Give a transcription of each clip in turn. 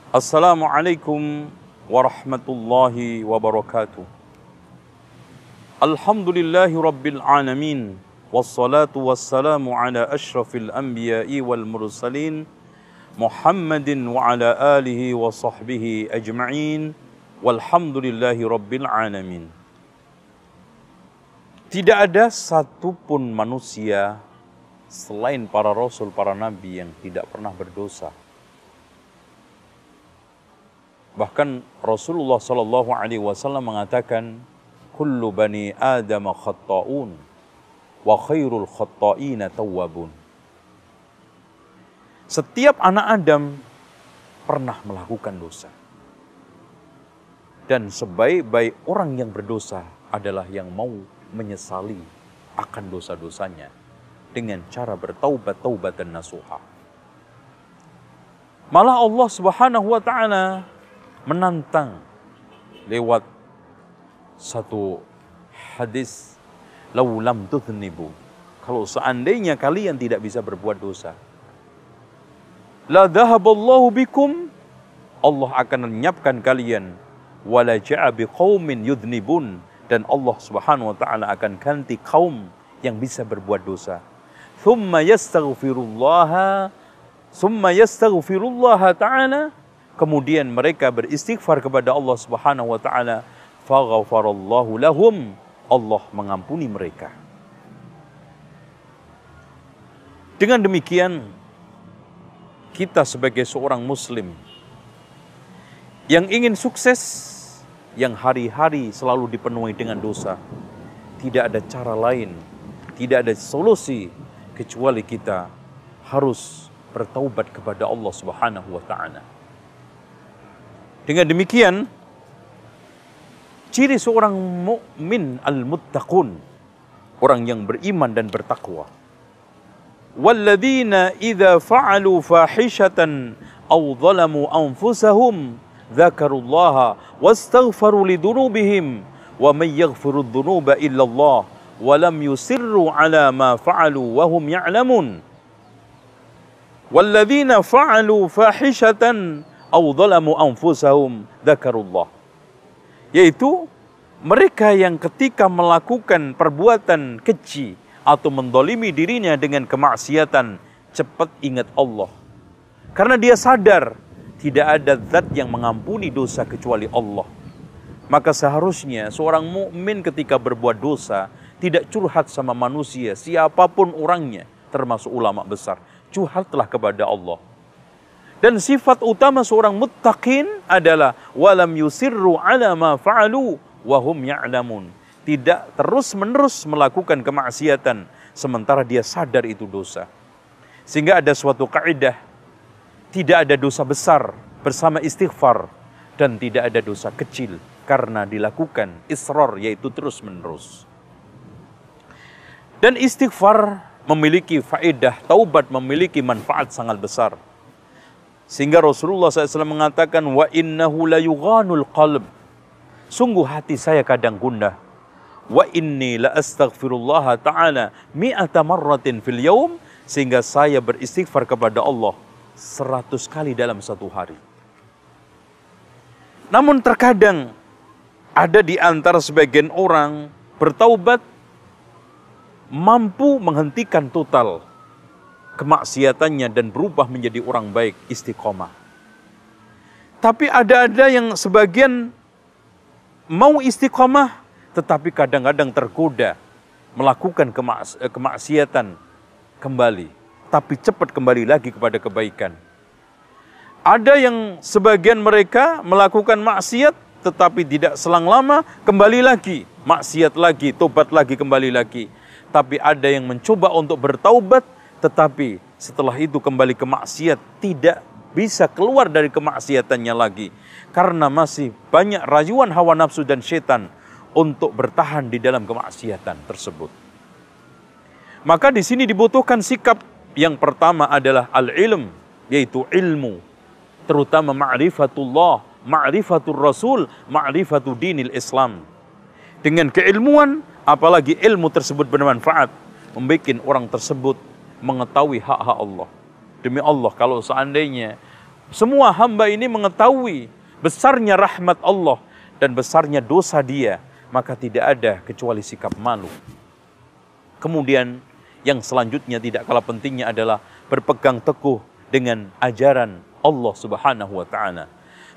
Assalamualaikum warahmatullahi wabarakatuh. Alhamdulillahi rabbil alamin. Wassalatu wassalamu ala ashrafil anbiya'i wal mursalin Muhammadin wa ala alihi wa sahbihi ajma'in. Walhamdulillahi rabbil alamin. Tidak ada satupun manusia selain para rasul, para nabi yang tidak pernah berdosa. Bahkan Rasulullah Sallallahu Alaihi Wasallam mengatakan, "Kullu bani Adam khatta'un, wa khairul khatta'ina tawwabun." Setiap anak Adam pernah melakukan dosa. Dan sebaik-baik orang yang berdosa adalah yang mau menyesali akan dosa-dosanya dengan cara bertaubat dan nasuha. Malah Allah Subhanahu wa taala menantang lewat satu hadis, "Lau lam tudhnibu." Kalau seandainya kalian tidak bisa berbuat dosa, la dhahaballahu bikum, Allah akan lenyapkan kalian, wala ja'a biqaumin yudhnibun, dan Allah Subhanahu wa taala akan ganti kaum yang bisa berbuat dosa. Thumma yastaghfirullah ta'ala, kemudian mereka beristighfar kepada Allah Subhanahu wa taala, faghfarallahu lahum, Allah mengampuni mereka. Dengan demikian, kita sebagai seorang muslim yang ingin sukses, yang hari-hari selalu dipenuhi dengan dosa, tidak ada cara lain, tidak ada solusi kecuali kita harus bertaubat kepada Allah Subhanahu wa taala. Dengan demikian, ciri seorang mukmin al-muttaqun, orang yang beriman dan bertakwa. Walladzina idza fa'alu fahishatan aw zalamu anfusahum dzakarullaha wastaghfaru lidunubihim wa may yaghfiru dzunuba illa Allah wa lam yusirru ala ma fa'alu wa hum ya'lamun. Walladzina fa'alu fahishatan aw zalamu anfusahum dzakarullah, yaitu mereka yang ketika melakukan perbuatan keji atau mendolimi dirinya dengan kemaksiatan, cepat ingat Allah. Karena dia sadar tidak ada zat yang mengampuni dosa kecuali Allah. Maka seharusnya seorang mukmin ketika berbuat dosa tidak curhat sama manusia, siapapun orangnya, termasuk ulama besar. Curhatlah kepada Allah. Dan sifat utama seorang muttaqin adalah walam yusirru ala ma fa'alu wa hum ya'lamun. Tidak terus-menerus melakukan kemaksiatan sementara dia sadar itu dosa. Sehingga ada suatu kaidah, tidak ada dosa besar bersama istighfar, dan tidak ada dosa kecil karena dilakukan israr, yaitu terus-menerus. Dan istighfar memiliki faedah, taubat memiliki manfaat sangat besar. Sehingga Rasulullah SAW mengatakan, wa innahu la yughanul qalb, sungguh hati saya kadang gundah. Wa inni la astaghfirullah ta'ala mi'ata marratin fil yawm, sehingga saya beristighfar kepada Allah 100 kali dalam satu hari. Namun terkadang ada di antara sebagian orang bertaubat mampu menghentikan total kemaksiatannya dan berubah menjadi orang baik, istiqomah. Tapi ada yang sebagian mau istiqomah, tetapi kadang-kadang tergoda melakukan kemaksiatan kembali, tapi cepat kembali lagi kepada kebaikan. Ada yang sebagian mereka melakukan maksiat, tetapi tidak selang lama kembali lagi, maksiat lagi, tobat lagi, kembali lagi. Tapi ada yang mencoba untuk bertaubat, tetapi setelah itu kembali ke maksiat, tidak bisa keluar dari kemaksiatannya lagi. Karena masih banyak rayuan hawa nafsu dan setan untuk bertahan di dalam kemaksiatan tersebut. Maka di sini dibutuhkan sikap yang pertama adalah al-ilm, yaitu ilmu. Terutama ma'rifatullah, ma'rifatul rasul, ma'rifatul dinil Islam. Dengan keilmuan, apalagi ilmu tersebut bermanfaat, membuat orang tersebut mengetahui hak-hak Allah. Demi Allah, kalau seandainya Semua hamba ini mengetahui besarnya rahmat Allah dan besarnya dosa dia, maka tidak ada kecuali sikap malu. Kemudian yang selanjutnya tidak kalah pentingnya adalah berpegang teguh dengan ajaran Allah Subhanahu wa taala.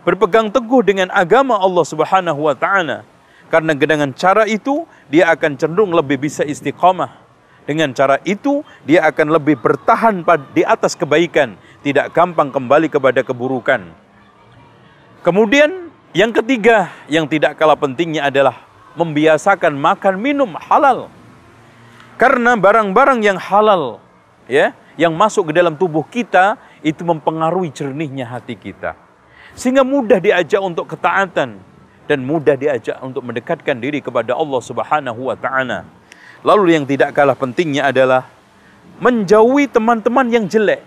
Berpegang teguh dengan agama Allah Subhanahu wa taala. Karena dengan cara itu dia akan cenderung lebih bisa istiqamah. Dengan cara itu, dia akan lebih bertahan di atas kebaikan, tidak gampang kembali kepada keburukan. Kemudian, yang ketiga, yang tidak kalah pentingnya adalah membiasakan makan minum halal. Karena barang-barang yang halal, ya, yang masuk ke dalam tubuh kita, itu mempengaruhi jernihnya hati kita. Sehingga mudah diajak untuk ketaatan, dan mudah diajak untuk mendekatkan diri kepada Allah Subhanahu wa ta'ala. Lalu yang tidak kalah pentingnya adalah menjauhi teman-teman yang jelek.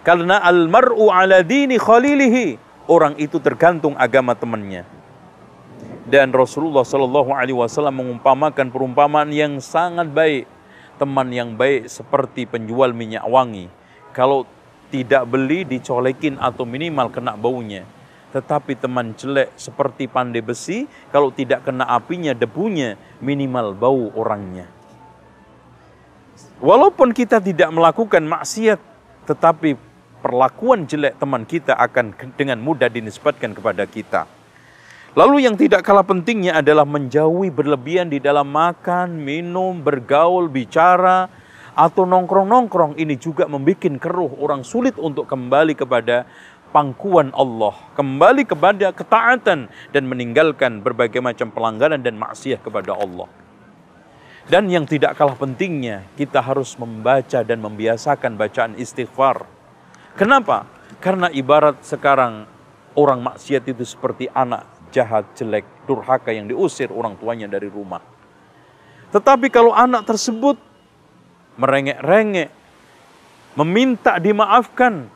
Karena al-mar'u ala dini khalilihi. Orang itu tergantung agama temannya. Dan Rasulullah SAW mengumpamakan perumpamaan yang sangat baik. Teman yang baik seperti penjual minyak wangi. Kalau tidak beli dicolekin atau minimal kena baunya. Tetapi teman jelek seperti pandai besi, kalau tidak kena apinya, debunya, minimal bau orangnya. Walaupun kita tidak melakukan maksiat, tetapi perlakuan jelek teman kita akan dengan mudah dinisbatkan kepada kita. Lalu yang tidak kalah pentingnya adalah menjauhi berlebihan di dalam makan, minum, bergaul, bicara, atau nongkrong-nongkrong. Ini juga membuat keruh, orang sulit untuk kembali kepada pangkuan Allah, kembali kepada ketaatan dan meninggalkan berbagai macam pelanggaran dan maksiat kepada Allah. Dan yang tidak kalah pentingnya, kita harus membaca dan membiasakan bacaan istighfar. Kenapa? Karena ibarat sekarang orang maksiat itu seperti anak jahat, jelek, durhaka yang diusir orang tuanya dari rumah. Tetapi kalau anak tersebut merengek-rengek, meminta dimaafkan,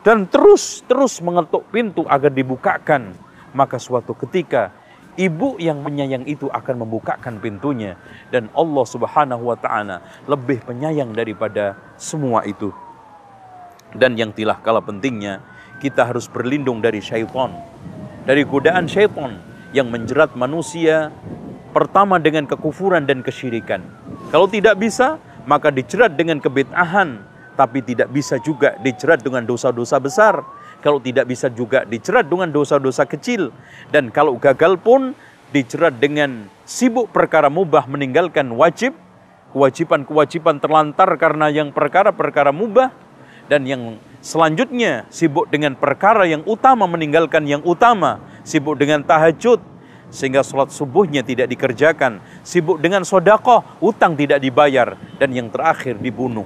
dan terus mengetuk pintu agar dibukakan, maka suatu ketika ibu yang menyayang itu akan membukakan pintunya. Dan Allah Subhanahu wa ta'ala lebih penyayang daripada semua itu. Dan yang tidak kalah pentingnya, kita harus berlindung dari syaitan. Dari godaan syaitan yang menjerat manusia pertama dengan kekufuran dan kesyirikan. Kalau tidak bisa, maka dijerat dengan kebid'ahan. Tapi tidak bisa juga dijerat dengan dosa-dosa besar. Kalau tidak bisa juga dijerat dengan dosa-dosa kecil. Dan kalau gagal pun dijerat dengan sibuk perkara mubah meninggalkan wajib. Kewajiban-kewajiban terlantar karena yang perkara-perkara mubah. Dan yang selanjutnya sibuk dengan perkara yang utama meninggalkan yang utama. Sibuk dengan tahajud sehingga sholat subuhnya tidak dikerjakan. Sibuk dengan sedekah, utang tidak dibayar. Dan yang terakhir dibunuh.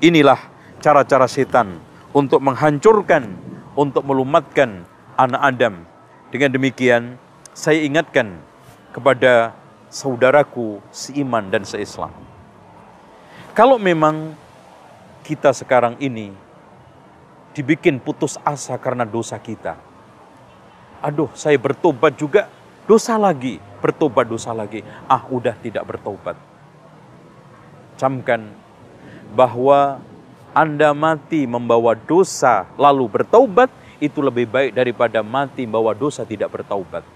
Inilah cara-cara setan untuk menghancurkan, untuk melumatkan anak Adam. Dengan demikian, saya ingatkan kepada saudaraku seiman dan seislam. Kalau memang kita sekarang ini dibikin putus asa karena dosa kita. Aduh, saya bertobat juga, dosa lagi. Bertobat dosa lagi. Udah tidak bertobat. Camkan bahwa Anda mati membawa dosa lalu bertaubat, itu lebih baik daripada mati membawa dosa tidak bertaubat.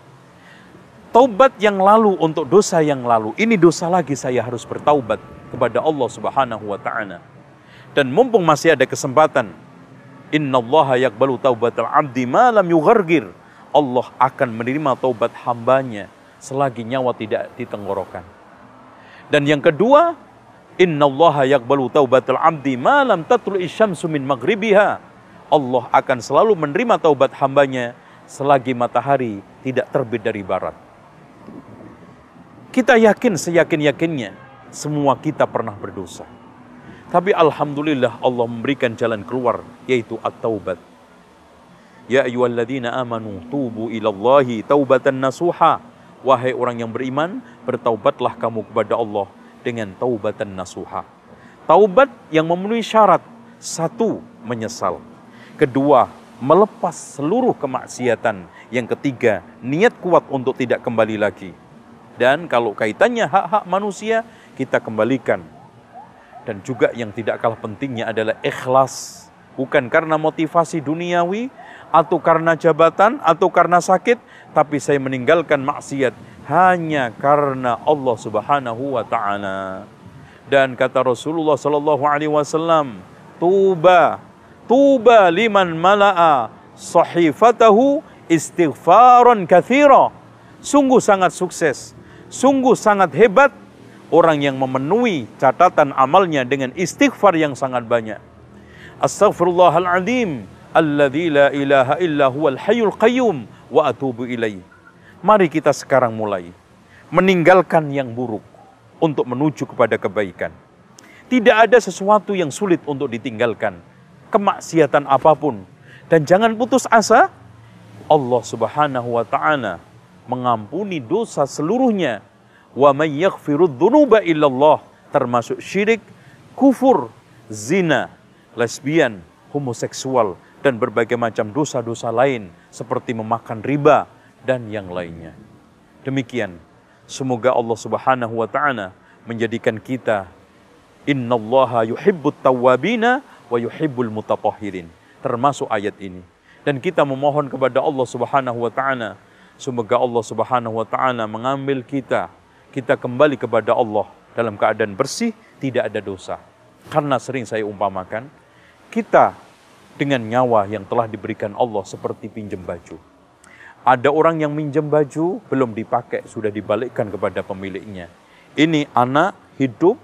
Taubat yang lalu untuk dosa yang lalu, ini dosa lagi saya harus bertaubat kepada Allah Subhanahu wa ta'ala. Dan mumpung masih ada kesempatan, innallaha yaqbalu taubatal abdi ma lam yughargir. Allah akan menerima taubat hambanya selagi nyawa tidak di tenggorokan. Dan yang kedua, innallaha yaqbalu taubatal abdi ma lam tatlu'i syamsu min maghribiha. Allah akan selalu menerima taubat hambanya selagi matahari tidak terbit dari barat. Kita yakin seyakin-yakinnya semua kita pernah berdosa. Tapi alhamdulillah Allah memberikan jalan keluar, yaitu at-taubat. Ya ayyuhalladzina amanu tubu ilallahi taubatan nasuha. Wahai orang yang beriman, bertaubatlah kamu kepada Allah dengan taubatan nasuha. Taubat yang memenuhi syarat. Satu, menyesal. Kedua, melepas seluruh kemaksiatan. Yang ketiga, niat kuat untuk tidak kembali lagi. Dan kalau kaitannya hak-hak manusia, kita kembalikan. Dan juga yang tidak kalah pentingnya adalah ikhlas. bukan karena motivasi duniawi, atau karena jabatan, atau karena sakit, tapi saya meninggalkan maksiat hanya karena Allah Subhanahu wa Ta'ala. Dan kata Rasulullah sallallahu alaihi wasallam, tuba liman mala'a sahifatahu istighfaran katsira. Sungguh sangat sukses, sungguh sangat hebat orang yang memenuhi catatan amalnya dengan istighfar yang sangat banyak. Astaghfirullahaladzim alladzi la ilaha illa huwal hayyul qayyum wa atubu ilaih. Mari kita sekarang mulai meninggalkan yang buruk untuk menuju kepada kebaikan. Tidak ada sesuatu yang sulit untuk ditinggalkan, kemaksiatan apapun. Dan jangan putus asa, Allah Subhanahu wa Ta'ala mengampuni dosa seluruhnya. Wa may yaghfirudz dzunuba illallah, termasuk syirik, kufur, zina, lesbian, homoseksual, dan berbagai macam dosa-dosa lain seperti memakan riba dan yang lainnya. Demikian, semoga Allah Subhanahu wa Ta'ala menjadikan kita innallaha yuhibbut tawwabina wa yuhibbul mutatahhirin, termasuk ayat ini. Dan kita memohon kepada Allah Subhanahu wa Ta'ala, semoga Allah Subhanahu wa Ta'ala mengambil kita kembali kepada Allah dalam keadaan bersih, tidak ada dosa. Karena sering saya umpamakan, kita dengan nyawa yang telah diberikan Allah seperti pinjam baju. Ada orang yang minjam baju, belum dipakai, sudah dibalikkan kepada pemiliknya. Ini anak hidup,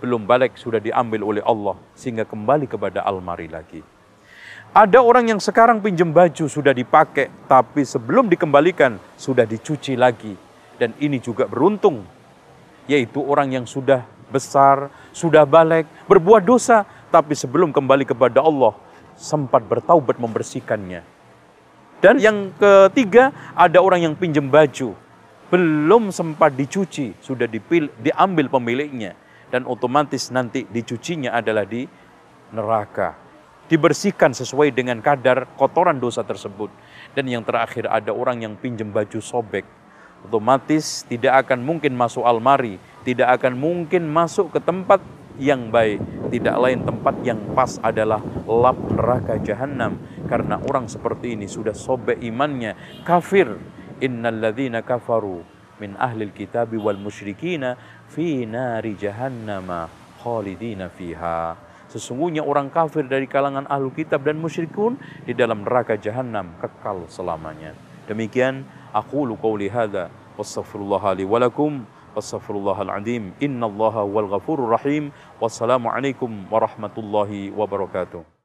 belum balik, sudah diambil oleh Allah, sehingga kembali kepada almari lagi. Ada orang yang sekarang pinjam baju, sudah dipakai, tapi sebelum dikembalikan, sudah dicuci lagi. Dan ini juga beruntung, yaitu orang yang sudah besar, sudah balik, berbuat dosa, tapi sebelum kembali kepada Allah, sempat bertaubat membersihkannya. Dan yang ketiga, ada orang yang pinjam baju, belum sempat dicuci, sudah diambil pemiliknya. Dan otomatis nanti dicucinya adalah di neraka. Dibersihkan sesuai dengan kadar kotoran dosa tersebut. Dan yang terakhir, ada orang yang pinjam baju sobek. Otomatis tidak akan mungkin masuk almari, tidak akan mungkin masuk ke tempat yang baik. Tidak lain tempat yang pas adalah lap neraka jahanam. Karena orang seperti ini sudah sobek imannya, kafir. Innalladzina kafaru min ahlil kitabi wal musyrikina fi nari jahannama khalidina fiha. Sesungguhnya orang kafir dari kalangan ahlu kitab dan musyrikun di dalam neraka jahanam kekal selamanya. Demikian aqulu qouli hadza wastaghfirullah li wa lakum wastaghfirullahal azim innallaha wal ghafurur rahim. Wassalamualaikum warahmatullahi wabarakatuh.